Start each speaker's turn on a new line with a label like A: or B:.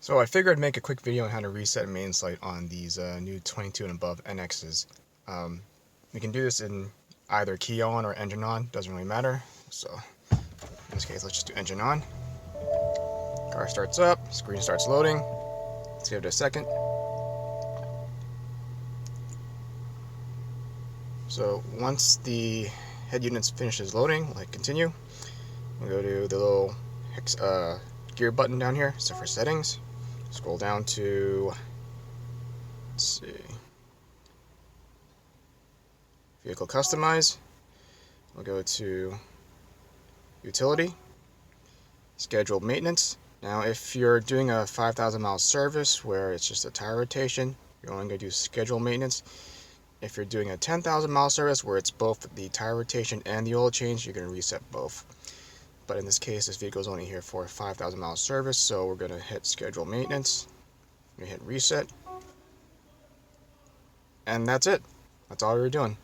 A: So I figured I'd make a quick video on how to reset maintenance light on these new 22 and above NXs. We can do this in either key on or engine on, doesn't really matter. So in this case, let's just do engine on. Car starts up, screen starts loading. Let's give it a second. So once the head unit finishes loading, like continue, we'll go to the little gear button down here. So for settings, scroll down to, let's see, vehicle customize. We'll go to utility, scheduled maintenance. Now if you're doing a 5,000 mile service where it's just a tire rotation, you're only going to do scheduled maintenance. If you're doing a 10,000 mile service where it's both the tire rotation and the oil change, you're going to reset both. But in this case, this vehicle is only here for a 5,000 mile service, so we're going to hit schedule maintenance. We're going to hit reset. And that's it. That's all we were doing.